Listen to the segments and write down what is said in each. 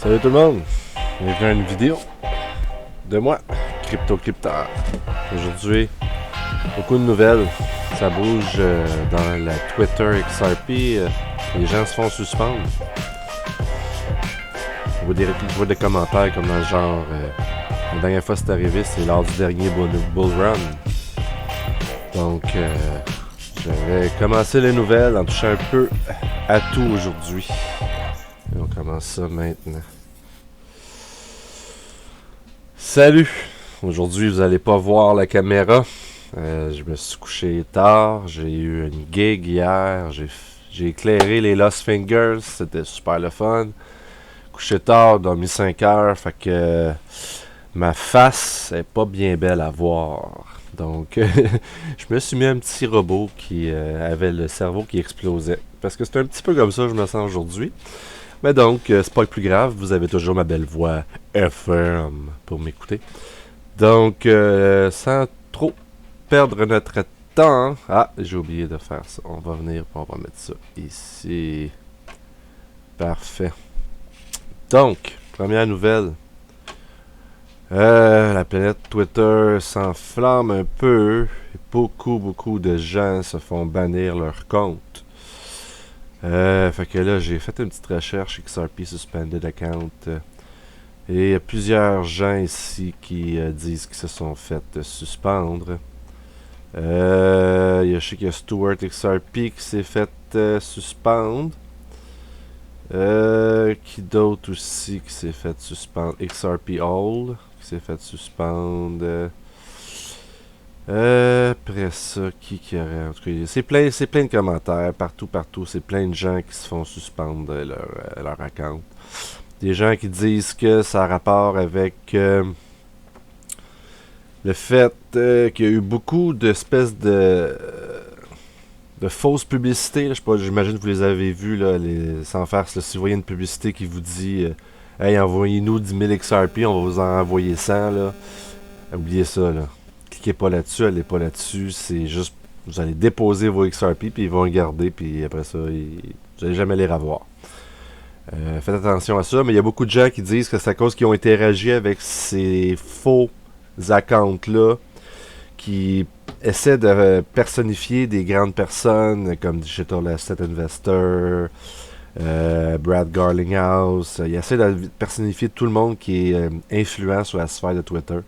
Salut tout le monde, bienvenue à une vidéo de moi, CryptoCrypteur. Aujourd'hui, beaucoup de nouvelles, ça bouge dans la Twitter XRP, les gens se font suspendre. Je vois des commentaires comme dans le genre, la dernière fois c'est arrivé, c'est lors du dernier Bull Run. Donc, je vais commencer les nouvelles en touchant un peu à tout aujourd'hui. Et on commence ça maintenant. Salut! Aujourd'hui, vous allez pas voir la caméra. Je me suis couché tard. J'ai eu une gig hier. J'ai éclairé les Lost Fingers. C'était super le fun. Couché tard, dormi 5 heures. Fait que ma face est pas bien belle à voir. Donc, je me suis mis un petit robot qui avait le cerveau qui explosait. Parce que c'est un petit peu comme ça que je me sens aujourd'hui. Mais donc, c'est pas le plus grave, vous avez toujours ma belle voix FM pour m'écouter. Donc, sans trop perdre notre temps... Ah, j'ai oublié de faire ça. On va venir, on va mettre ça ici. Parfait. Donc, première nouvelle. La planète Twitter s'enflamme un peu. Beaucoup de gens se font bannir leur compte. Fait que là, j'ai fait une petite recherche XRP Suspended Account. Et il y a plusieurs gens ici qui disent qu'ils se sont fait suspendre. Je sais qu'il y a Stuart XRP qui s'est fait suspendre. Qui d'autre aussi qui s'est fait suspendre? XRP All qui s'est fait suspendre. Après ça, qui aurait... En tout cas, c'est plein de commentaires, partout, c'est plein de gens qui se font suspendre leur account. Des gens qui disent que ça a rapport avec le fait qu'il y a eu beaucoup d'espèces de fausses publicités. Là, je sais pas, j'imagine que vous les avez vues, là, sans farce. Là, si vous voyez une publicité qui vous dit hey, envoyez-nous 10 000 XRP, on va vous en envoyer 100, là. Oubliez ça, là. Cliquez pas là-dessus, allez pas là-dessus, c'est juste, vous allez déposer vos XRP, puis ils vont les garder, puis après ça, vous n'allez jamais les revoir. Faites attention à ça, mais il y a beaucoup de gens qui disent que c'est à cause qu'ils ont interagi avec ces faux accounts-là, qui essaient de personnifier des grandes personnes, comme Digital Asset Investor, Brad Garlinghouse, ils essaient de personnifier tout le monde qui est influent sur la sphère de Twitter.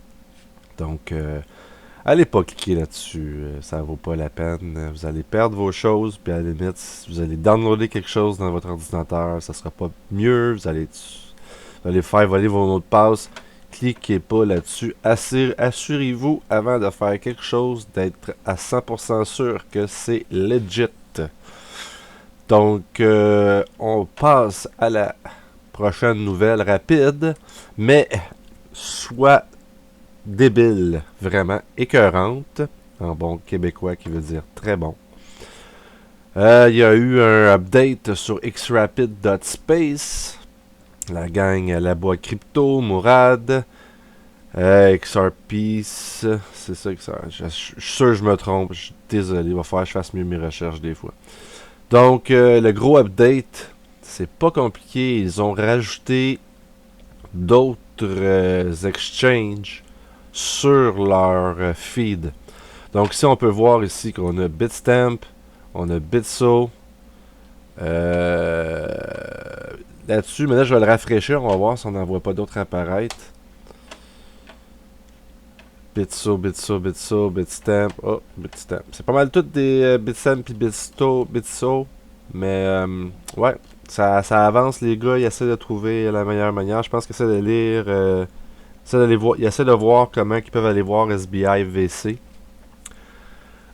Donc, allez pas cliquer là-dessus, ça vaut pas la peine. Vous allez perdre vos choses, puis à la limite, si vous allez downloader quelque chose dans votre ordinateur, ça sera pas mieux. Vous allez faire voler vos mots de passe. Cliquez pas là-dessus. Assurez-vous avant de faire quelque chose d'être à 100% sûr que c'est legit. Donc, on passe à la prochaine nouvelle rapide, mais soit débile, vraiment écœurante, en bon québécois qui veut dire très bon. Il y a eu un update sur xrapid.space, la gang La Boîte Crypto, Mourad, XRP, c'est ça que ça. Je suis sûr que je me trompe, je suis désolé, il va falloir que je fasse mieux mes recherches des fois. Donc, le gros update, c'est pas compliqué, ils ont rajouté d'autres exchanges sur leur feed. Donc ici on peut voir ici qu'on a Bitstamp, on a Bitso là-dessus, mais là je vais le rafraîchir, on va voir si on n'en voit pas d'autres apparaître. Bitso, Bitstamp, oh Bitstamp. C'est pas mal toutes des Bitstamp et Bitso, mais ouais, ça avance les gars, ils essaient de trouver la meilleure manière. Je pense qu'ils essaient de lire... ils essaient de voir comment ils peuvent aller voir SBI VC.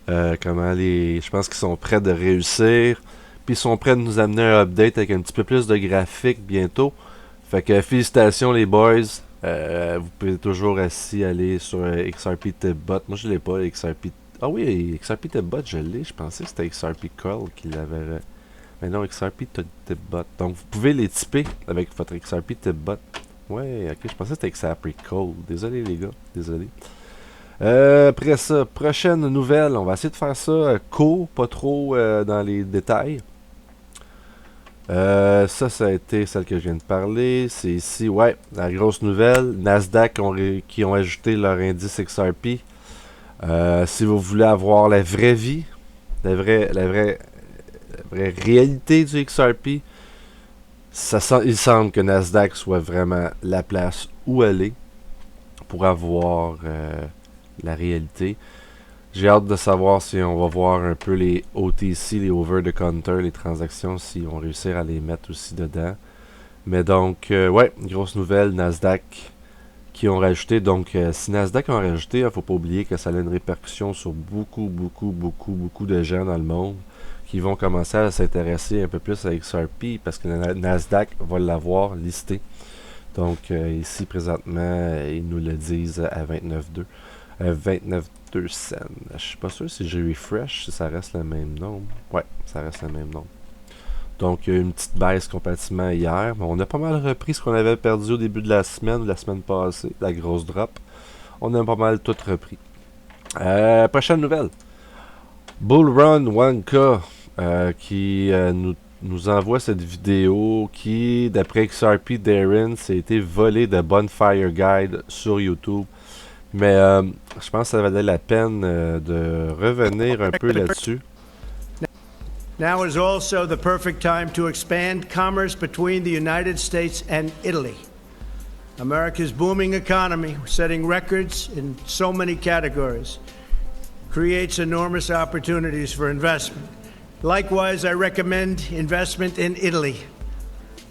Je pense qu'ils sont prêts de réussir. Puis ils sont prêts de nous amener un update avec un petit peu plus de graphique bientôt. Fait que félicitations les boys. Vous pouvez toujours aller sur XRP Tipbot. Moi je l'ai pas, XRP. Ah oui, XRP Tipbot, je l'ai. Je pensais que c'était XRP Curl qui l'avait. Mais non, XRP Tipbot. Donc vous pouvez les typer avec votre XRP Tipbot. Ouais, ok, je pensais que c'était XRP Code. Désolé les gars, désolé. Après ça, prochaine nouvelle. On va essayer de faire ça court, pas trop dans les détails. Ça a été celle que je viens de parler. C'est ici, ouais, la grosse nouvelle. Nasdaq qui ont ajouté leur indice XRP. Si vous voulez avoir la vraie vie, la vraie réalité du XRP, il semble que Nasdaq soit vraiment la place où aller pour avoir la réalité. J'ai hâte de savoir si on va voir un peu les OTC, les over the counter, les transactions, si on réussir à les mettre aussi dedans. Mais donc, ouais, grosse nouvelle, Nasdaq qui ont rajouté. Donc, si Nasdaq ont rajouté, il ne faut pas oublier que ça a une répercussion sur beaucoup de gens dans le monde qui vont commencer à s'intéresser un peu plus à XRP parce que Nasdaq va l'avoir listé. Donc, ici, présentement, ils nous le disent à 29,2. 29,2 cents. Je suis pas sûr si j'ai refresh, si ça reste le même nombre. Ouais, ça reste le même nombre. Donc, une petite baisse comparativement à hier. Mais on a pas mal repris ce qu'on avait perdu au début de la semaine ou la semaine passée, la grosse drop. On a pas mal tout repris. Prochaine nouvelle. Bull Run 1K qui nous envoie cette vidéo qui, d'après XRP Darren, s'est été volé de Bonfire Guide sur YouTube. Mais je pense que ça valait la peine de revenir un peu là-dessus. Now is also the perfect time to expand commerce between the United States and Italy. America's booming economy, setting records in so many categories, creates enormous opportunities for investment. Likewise, I recommend investment in Italy.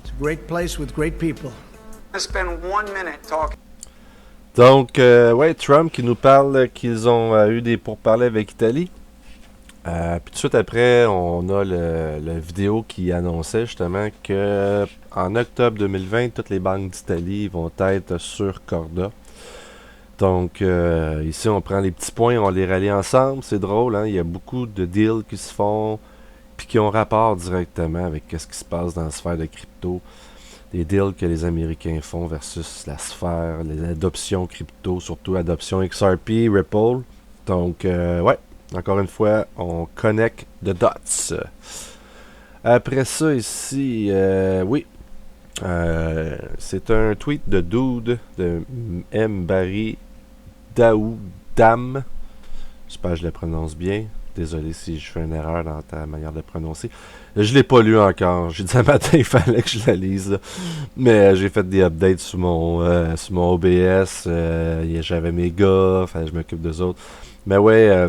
It's a great place with great people. I spend 1 minute talking. Donc, ouais, Trump qui nous parle qu'ils ont eu des pourparlers avec Italie. Puis tout de suite après, on a le vidéo qui annonçait justement que en octobre 2020, toutes les banques d'Italie vont être sur Corda. Donc, ici, on prend les petits points, on les rallie ensemble. C'est drôle, hein? Il y a beaucoup de deals qui se font, puis qui ont rapport directement avec ce qui se passe dans la sphère de crypto. Les deals que les Américains font versus la sphère, les adoptions crypto, surtout adoption XRP, Ripple. Donc, ouais, encore une fois, on connecte the dots. Après ça, ici, oui, c'est un tweet de Dude, de M. Barry Daoudam. J'espère que je le prononce bien. Désolé si je fais une erreur dans ta manière de prononcer. Je l'ai pas lu encore. J'ai dit un matin il fallait que je la lise. Là. Mais j'ai fait des updates sur mon OBS. J'avais mes gars. Fallait que je m'occupe d'eux autres. Mais ouais,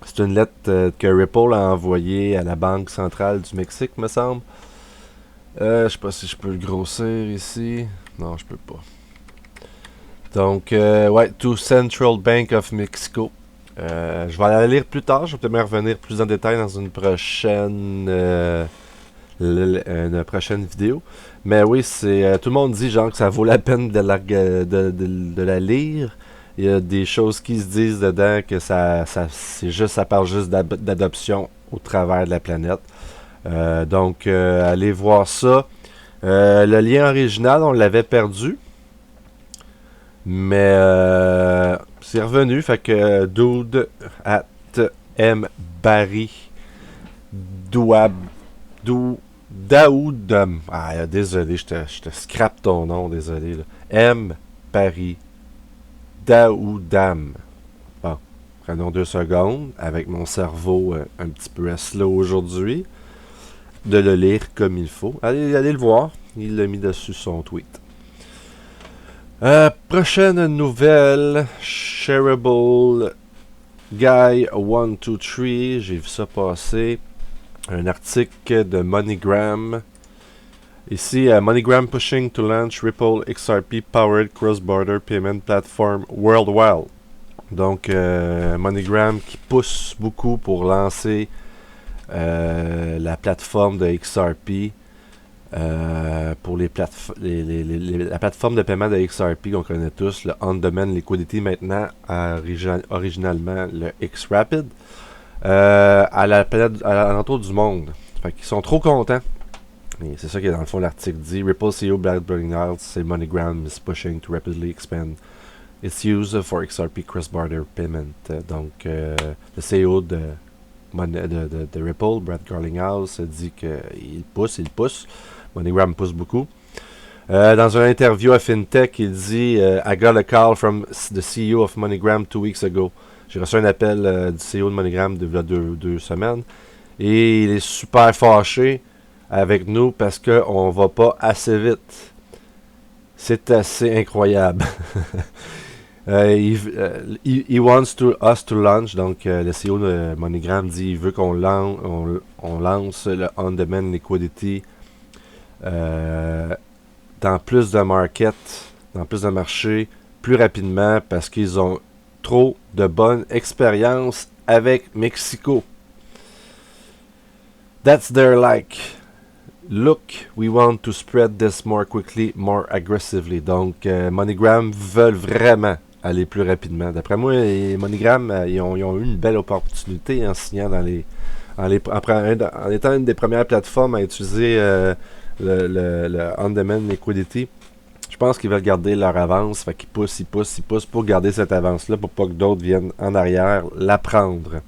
c'est une lettre que Ripple a envoyée à la Banque centrale du Mexique, me semble. Je sais pas si je peux le grossir ici. Non, je peux pas. Donc, ouais, to Central Bank of Mexico. Je vais la lire plus tard. Je vais peut-être me revenir plus en détail dans une prochaine vidéo. Mais oui, c'est tout le monde dit genre que ça vaut la peine de la lire. Il y a des choses qui se disent dedans que ça parle juste d'adoption au travers de la planète. Donc, allez voir ça. Le lien original, on l'avait perdu. Mais c'est revenu. Fait que Dude at M. Barry Daoudam. Ah, désolé, je te scrape ton nom, désolé. Là. M. Barry Daoudam. Bon, prenons 2 secondes avec mon cerveau un petit peu slow aujourd'hui. De le lire comme il faut. Allez le voir. Il l'a mis dessus son tweet. Prochaine nouvelle. Shareable Guy 123. J'ai vu ça passer. Un article de MoneyGram. Ici, MoneyGram pushing to launch Ripple XRP powered cross-border payment platform worldwide. Donc, MoneyGram qui pousse beaucoup pour lancer la plateforme de XRP pour la plateforme de paiement de XRP qu'on connaît tous, le On-Demand Liquidity maintenant, originalement le XRapid, à l'entour du monde. Fait qu'ils sont trop contents. Et c'est ça que dans le fond l'article dit. Ripple CEO Brad Bernard say MoneyGram is pushing to rapidly expand its use for XRP cross-border payment. Donc, le CEO de de Ripple, Brad Garlinghouse, dit qu'il pousse. MoneyGram pousse beaucoup. Dans une interview à FinTech, il dit I got a call from the CEO of MoneyGram 2 weeks ago. J'ai reçu un appel du CEO de MoneyGram il y a deux semaines. Et il est super fâché avec nous parce qu'on va pas assez vite. C'est assez incroyable. He wants us to launch. Donc, le CEO de MoneyGram dit qu'il veut qu'on lance le on-demand liquidity dans plus de dans plus de marchés, plus rapidement parce qu'ils ont trop de bonnes expériences avec Mexico. That's their like. Look, we want to spread this more quickly, more aggressively. Donc, MoneyGram veulent vraiment aller plus rapidement. D'après moi, MoneyGram, ils ont eu une belle opportunité en signant en étant une des premières plateformes à utiliser le on-demand liquidity. Je pense qu'ils veulent garder leur avance. Fait qu'ils poussent pour garder cette avance-là pour pas que d'autres viennent en arrière la prendre.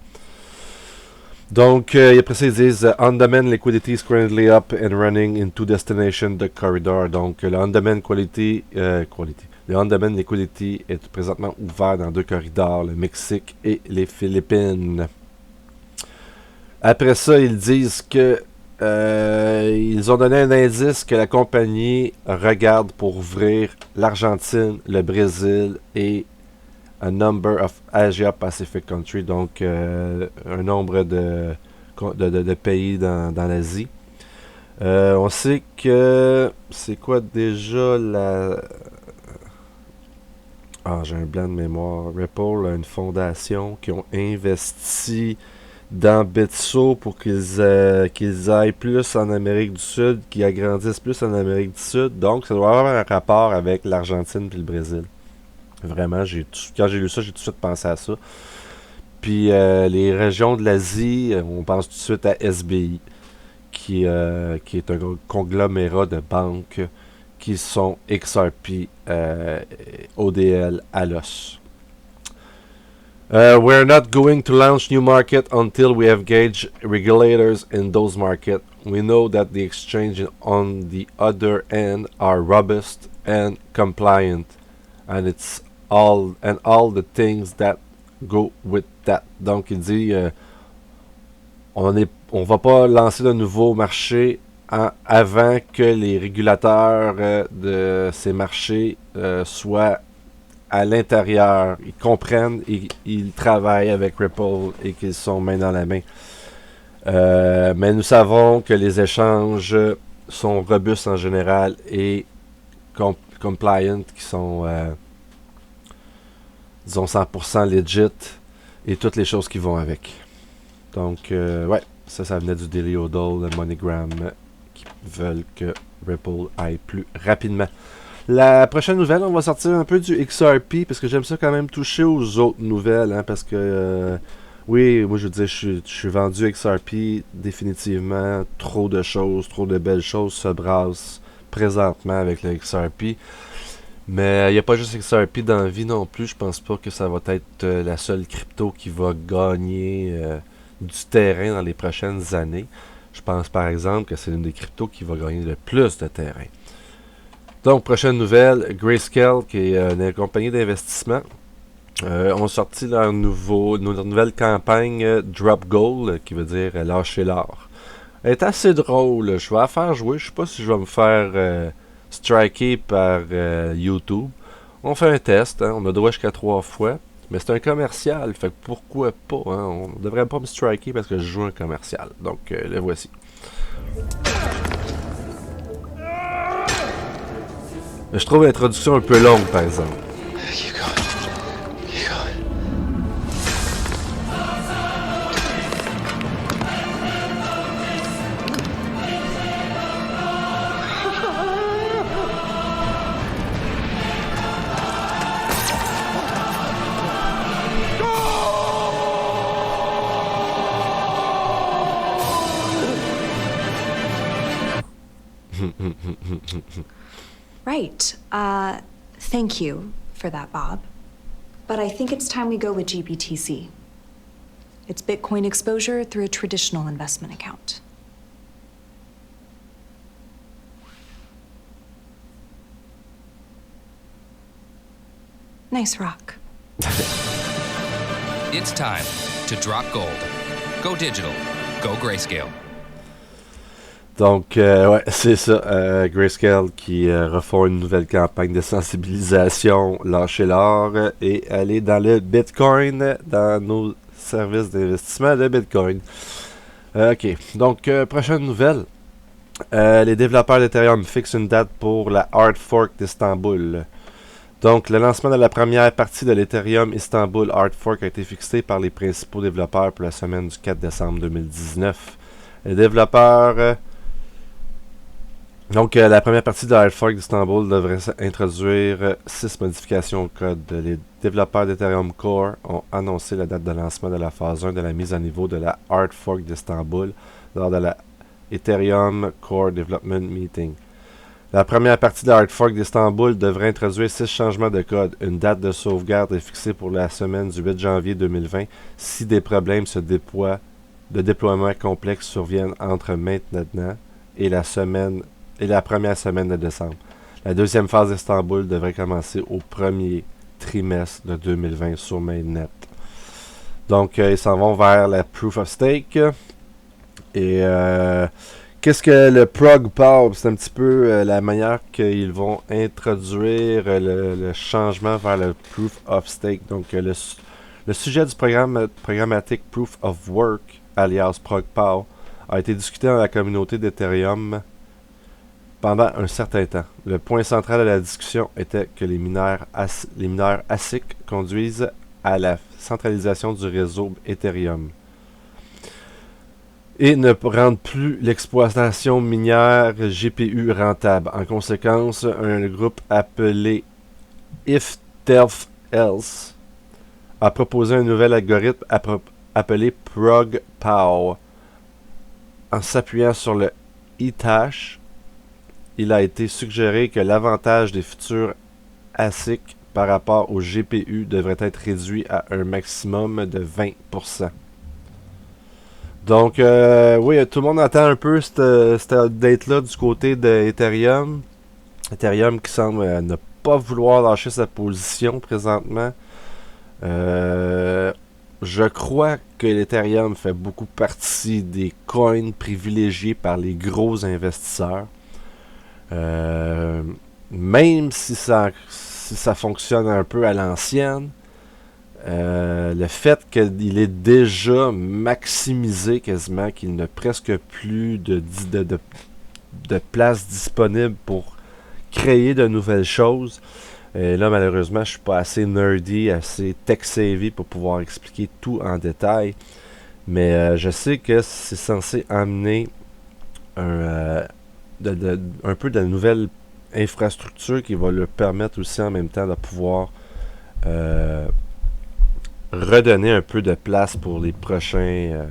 Donc, après ça, ils disent on-demand liquidity is currently up and running into destination the corridor. Donc, le on-demand le on-demand liquidity est présentement ouvert dans 2 corridors, le Mexique et les Philippines. Après ça, ils disent que ils ont donné un indice que la compagnie regarde pour ouvrir l'Argentine, le Brésil et a number of Asia Pacific countries, donc un nombre de pays dans l'Asie. On sait que c'est quoi déjà j'ai un blanc de mémoire. Ripple a une fondation qui ont investi dans Bitso pour qu'ils aillent plus en Amérique du Sud, qu'ils agrandissent plus en Amérique du Sud. Donc, ça doit avoir un rapport avec l'Argentine et le Brésil. Vraiment, quand j'ai lu ça, j'ai tout de suite pensé à ça. Puis, les régions de l'Asie, on pense tout de suite à SBI, qui est un conglomérat de banques qui sont XRP, ODL, ALOS. We're not going to launch new market until we have engaged regulators in those markets. We know that the exchange on the other end are robust and compliant, and all the things that go with that. Donc il dit on va pas lancer de nouveaux marchés avant que les régulateurs de ces marchés soient à l'intérieur, ils comprennent et ils travaillent avec Ripple et qu'ils sont main dans la main. Mais nous savons que les échanges sont robustes en général et compliant, qui sont disons 100% legit et toutes les choses qui vont avec. Donc ouais, ça venait du Daily Hodl de MoneyGram qui veulent que Ripple aille plus rapidement. La prochaine nouvelle, on va sortir un peu du XRP parce que j'aime ça quand même toucher aux autres nouvelles, hein, parce que oui, moi je veux dire, je suis vendu XRP définitivement. Trop de choses, trop de belles choses se brassent présentement avec le XRP. Mais il n'y a pas juste XRP dans la vie non plus. Je pense pas que ça va être la seule crypto qui va gagner du terrain dans les prochaines années. Je pense par exemple que c'est une des cryptos qui va gagner le plus de terrain. Donc, prochaine nouvelle, Grayscale, qui est une compagnie d'investissement, ont sorti leur nouvelle campagne Drop Gold, qui veut dire lâcher l'or. Elle est assez drôle. Je vais la faire jouer. Je sais pas si je vais me faire striker par YouTube. On fait un test. Hein, on a droit jusqu'à 3 fois. Mais c'est un commercial. Fait que pourquoi pas? Hein, on devrait pas me striker parce que je joue un commercial. Donc, le voici. Je trouve l'introduction un peu longue, par exemple. Right. Thank you for that, Bob. But I think it's time we go with GBTC. It's Bitcoin exposure through a traditional investment account. Nice rock. It's time to drop gold. Go digital. Go Grayscale. Donc, ouais, c'est ça. Grayscale qui refont une nouvelle campagne de sensibilisation, lâcher l'or et aller dans le Bitcoin, dans nos services d'investissement de Bitcoin. Ok, donc, prochaine nouvelle. Les développeurs d'Ethereum fixent une date pour la Hard Fork d'Istanbul. Donc, le lancement de la première partie de l'Ethereum Istanbul Hard Fork a été fixé par les principaux développeurs pour la semaine du 4 décembre 2019. Les développeurs... Donc, la première partie de Hard Fork d'Istanbul devrait introduire 6 modifications au code. Les développeurs d'Ethereum Core ont annoncé la date de lancement de la phase 1 de la mise à niveau de la Hard Fork d'Istanbul lors de la Ethereum Core Development Meeting. La première partie de la Hard Fork d'Istanbul devrait introduire 6 changements de code. Une date de sauvegarde est fixée pour la semaine du 8 janvier 2020 si des problèmes de déploiement complexe surviennent entre maintenant et la première semaine de décembre. La deuxième phase d'Istanbul devrait commencer au premier trimestre de 2020 sur Mainnet. Donc, ils s'en vont vers la Proof of Stake. Et qu'est-ce que le Prog Power? C'est un petit peu la manière qu'ils vont introduire le changement vers le Proof of Stake. Donc, le sujet du programme programmatique Proof of Work, alias Prog Power, a été discuté dans la communauté d'Ethereum pendant un certain temps. Le point central de la discussion était que les mineurs ASIC conduisent à la centralisation du réseau Ethereum et ne rendent plus l'exploitation minière GPU rentable. En conséquence, un groupe appelé If Delph Else a proposé un nouvel algorithme appelé Prog Power. En s'appuyant sur le Ethash, il a été suggéré que l'avantage des futurs ASIC par rapport au GPU devrait être réduit à un maximum de 20%. Donc, oui, tout le monde attend un peu cette update-là du côté d'Ethereum. Ethereum qui semble ne pas vouloir lâcher sa position présentement. Je crois que l'Ethereum fait beaucoup partie des coins privilégiés par les gros investisseurs. Même si ça fonctionne un peu à l'ancienne, le fait qu'il est déjà maximisé quasiment, qu'il n'a presque plus de place disponible pour créer de nouvelles choses. Et là, malheureusement, je suis pas assez nerdy, assez tech-savvy pour pouvoir expliquer tout en détail. Mais je sais que c'est censé amener un peu de nouvelles infrastructures qui va leur permettre aussi en même temps de pouvoir redonner un peu de place pour les prochains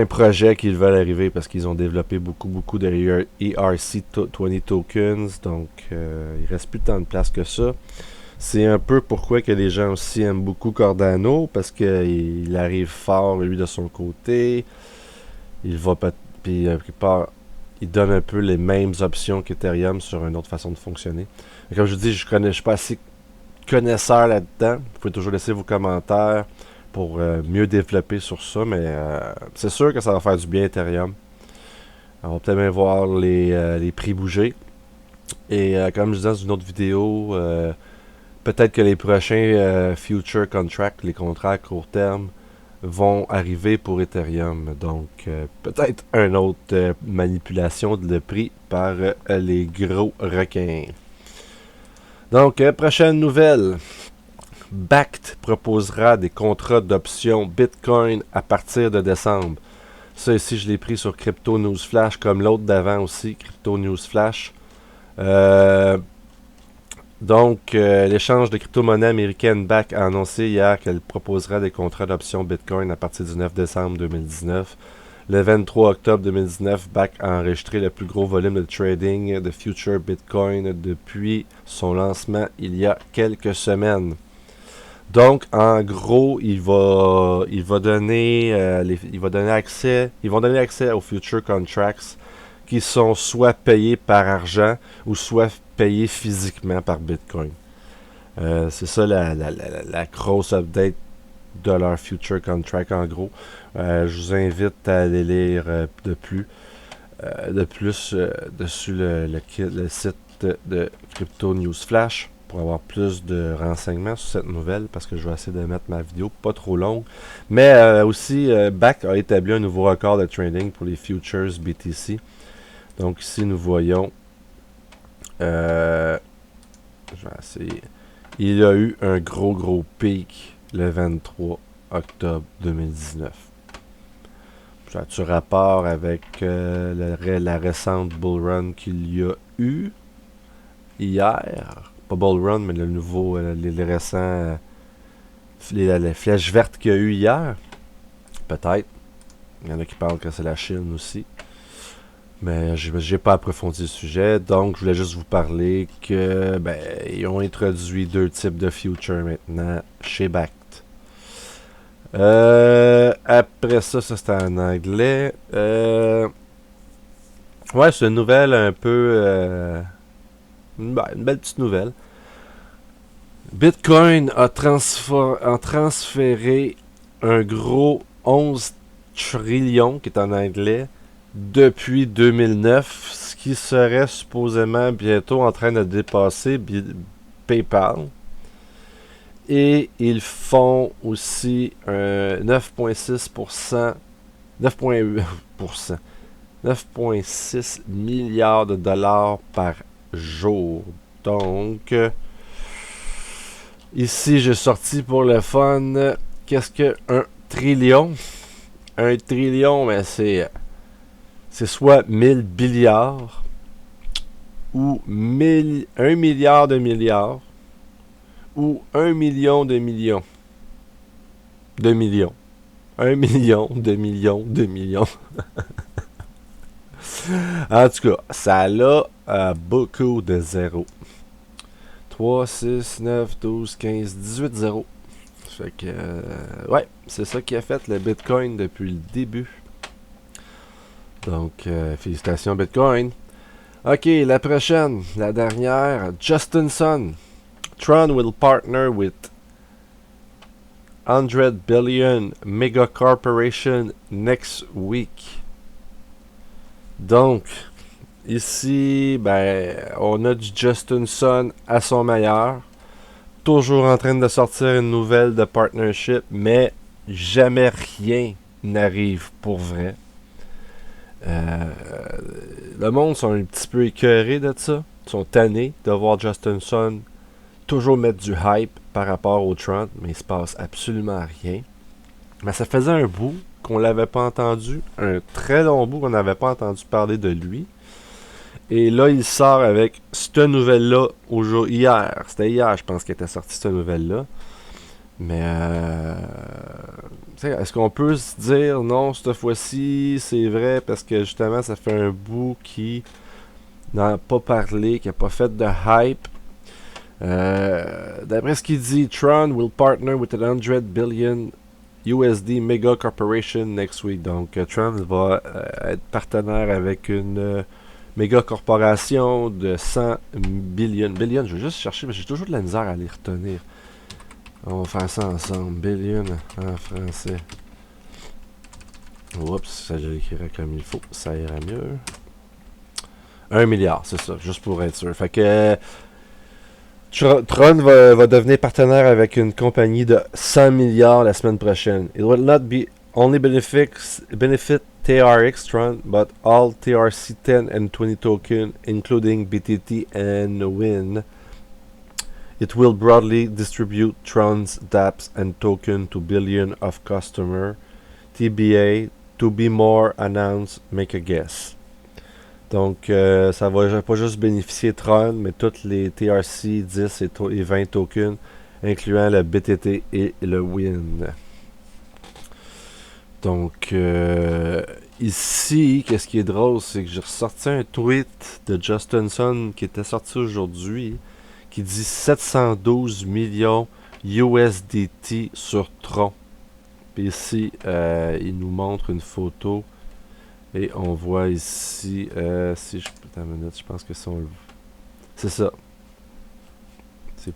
projets qu'ils veulent arriver, parce qu'ils ont développé beaucoup de ERC20 tokens, donc il reste plus tant de place que ça. C'est un peu pourquoi que les gens aussi aiment beaucoup Cardano, parce qu'il arrive fort lui de son côté, il va puis quelque part il donne un peu les mêmes options qu'Ethereum sur une autre façon de fonctionner. Mais comme je vous dis, je suis pas assez connaisseur là-dedans. Vous pouvez toujours laisser vos commentaires pour mieux développer sur ça, mais c'est sûr que ça va faire du bien Ethereum. On va peut-être bien voir les prix bouger. Et comme je disais dans une autre vidéo, peut-être que les prochains future contracts, les contrats à court terme, vont arriver pour Ethereum. Donc, peut-être une autre manipulation de prix par les gros requins. Donc, prochaine nouvelle. Bakkt proposera des contrats d'options Bitcoin à partir de décembre. Ça ici, je l'ai pris sur Crypto News Flash, comme l'autre d'avant aussi, Crypto News Flash. Donc, l'échange de crypto-monnaie américaine Bakkt a annoncé hier qu'elle proposera des contrats d'options Bitcoin à partir du 9 décembre 2019. Le 23 octobre 2019, Bakkt a enregistré le plus gros volume de trading de Future Bitcoin depuis son lancement il y a quelques semaines. Donc, en gros, il va donner ils vont donner accès aux future contracts qui sont soit payés par argent ou soit payés physiquement par Bitcoin. C'est ça la grosse update de leur future contract en gros. Je vous invite à aller lire de plus dessus le site de Crypto News Flash pour avoir plus de renseignements sur cette nouvelle parce que je vais essayer de mettre ma vidéo pas trop longue. Mais aussi, BAC a établi un nouveau record de trading pour les futures BTC. Donc ici nous voyons je vais essayer. Il y a eu un gros pic le 23 octobre 2019. Ça a rapport avec la récente bull run qu'il y a eu hier. Pas bull run, mais le nouveau, les récents, les flèches vertes qu'il y a eu hier. Peut-être. Il y en a qui parlent que c'est la Chine aussi. Mais j'ai pas approfondi le sujet, donc je voulais juste vous parler que ils ont introduit 2 types de futures maintenant chez BACT. Après ça c'était en anglais. Ouais, c'est une nouvelle un peu une belle petite nouvelle. Bitcoin a transféré un gros 11 trillions qui est en anglais depuis 2009, ce qui serait supposément bientôt en train de dépasser PayPal. Et ils font aussi 9,6%, 9,6 milliards de dollars par jour. Donc, ici j'ai sorti pour le fun, qu'est-ce que 1 trillion? 1 trillion, mais c'est soit 1000 billiards ou 1 milliard de milliards ou 1 million de millions. De millions. 1 million de millions de millions. En tout cas, ça a beaucoup de zéros. 3, 6, 9, 12, 15, 18 zéros. Fait que, ouais, c'est ça qui a fait le Bitcoin depuis le début. Donc, félicitations Bitcoin. Ok, la prochaine, la dernière, Justin Sun. Tron will partner with 100 billion mega corporation next week. Donc, ici, on a du Justin Sun à son meilleur. Toujours en train de sortir une nouvelle de partnership, mais jamais rien n'arrive pour vrai. Le monde sont un petit peu écœurés de ça. Ils sont tannés de voir Justin Sun toujours mettre du hype par rapport au Tron, mais il se passe absolument rien. Mais ça faisait un bout qu'on l'avait pas entendu, un très long bout qu'on n'avait pas entendu parler de lui. Et là, il sort avec cette nouvelle-là hier. C'était hier, je pense, qu'il était sorti cette nouvelle-là. Mais, est-ce qu'on peut se dire, non, cette fois-ci, c'est vrai, parce que justement, ça fait un bout qui n'a pas parlé, qui n'a pas fait de hype. D'après ce qu'il dit, Tron will partner with 100 billion USD mega corporation next week. Donc, Tron va être partenaire avec une méga corporation de 100 billion. Billion, je vais juste chercher, mais j'ai toujours de la misère à les retenir. On va faire ça ensemble. Billion en français. Oups, ça je l'écrirai comme il faut. Ça ira mieux. 1 milliard, c'est ça, juste pour être sûr. Fait que Tron va devenir partenaire avec une compagnie de 100 milliards la semaine prochaine. It will not be only benefit TRX Tron, but all TRC10 and 20 tokens, including BTT and WIN. It will broadly distribute Tron's dApps and token to billions of customers. TBA, to be more announced, make a guess. Donc, ça va pas juste bénéficier Tron, mais toutes les TRC 10 et 20 tokens, incluant le BTT et le WIN. Donc, ici, qu'est-ce qui est drôle, c'est que j'ai ressorti un tweet de Justin Sun qui était sorti aujourd'hui, qui dit 712 millions USDT sur Tron. Puis ici, il nous montre une photo. Et on voit ici, si je peux une minute, je pense que c'est ça.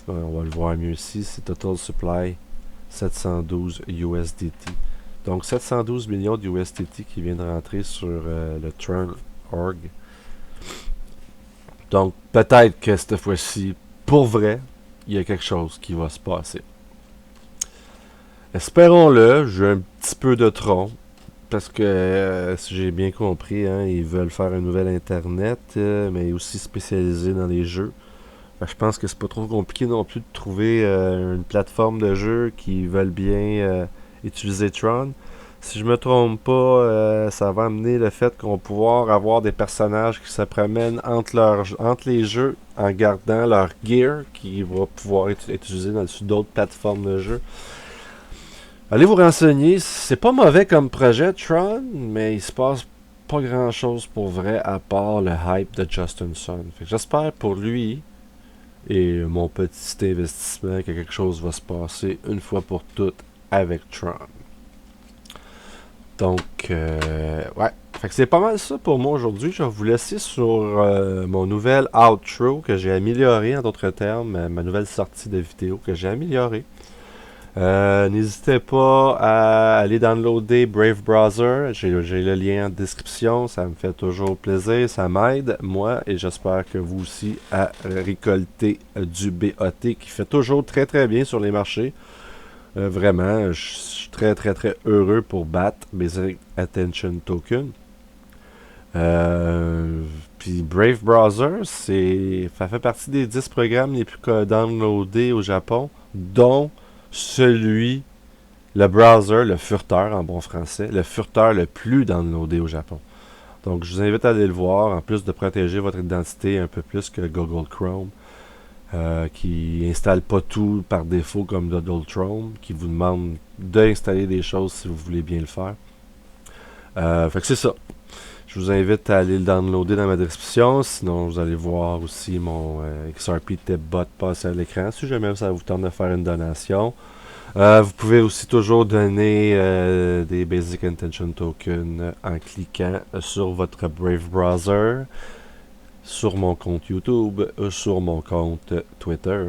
On va le voir mieux ici. C'est Total Supply 712 USDT. Donc 712 millions de USDT qui viennent de rentrer sur le Tron.org. Donc peut-être que cette fois-ci, pour vrai, il y a quelque chose qui va se passer. Espérons-le, j'ai un petit peu de Tron. Parce que, si j'ai bien compris, hein, ils veulent faire un nouvel Internet, mais aussi spécialisé dans les jeux. Fait que je pense que c'est pas trop compliqué non plus de trouver une plateforme de jeu qui veulent bien utiliser Tron. Si je me trompe pas, ça va amener le fait qu'on va pouvoir avoir des personnages qui se promènent entre les jeux en gardant leur gear qui va pouvoir être utilisé sur d'autres plateformes de jeu. Allez vous renseigner, c'est pas mauvais comme projet Tron, mais il se passe pas grand chose pour vrai à part le hype de Justin Sun. Fait que j'espère pour lui et mon petit investissement que quelque chose va se passer une fois pour toutes avec Tron. Donc, ouais. Fait que c'est pas mal ça pour moi aujourd'hui. Je vais vous laisser sur mon nouvel outro que j'ai amélioré, en d'autres termes, ma nouvelle sortie de vidéo que j'ai améliorée. N'hésitez pas à aller downloader Brave Browser. J'ai le lien en description. Ça me fait toujours plaisir. Ça m'aide, moi, et j'espère que vous aussi, à récolter du BOT qui fait toujours très très bien sur les marchés. Vraiment, je suis très très très heureux pour BAT, Basic Attention Token. Puis Brave Browser, ça fait partie des 10 programmes les plus downloadés au Japon, dont le browser, le furteur en bon français, le furteur le plus downloadé au Japon. Donc je vous invite à aller le voir, en plus de protéger votre identité un peu plus que Google Chrome, qui installe pas tout par défaut comme Google Chrome, qui vous demande d'installer des choses si vous voulez bien le faire. Fait que c'est ça. Je vous invite à aller le downloader dans ma description. Sinon, vous allez voir aussi mon XRP Tipbot passer à l'écran si jamais ça vous tente de faire une donation. Vous pouvez aussi toujours donner des Basic Attention Tokens en cliquant sur votre Brave Browser, sur mon compte YouTube, sur mon compte Twitter.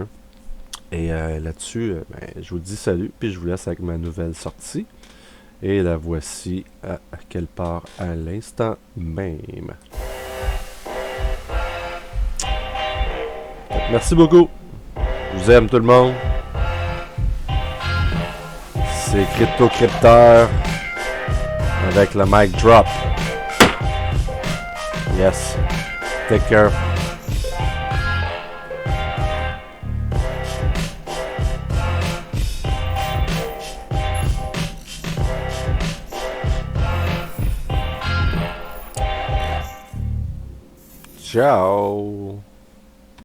Et là-dessus, je vous dis salut, puis je vous laisse avec ma nouvelle sortie. Et la voici à quelque part à l'instant même. Merci beaucoup. Je vous aime tout le monde. C'est Crypto Crypteur avec le mic drop. Yes. Take care. Ciao.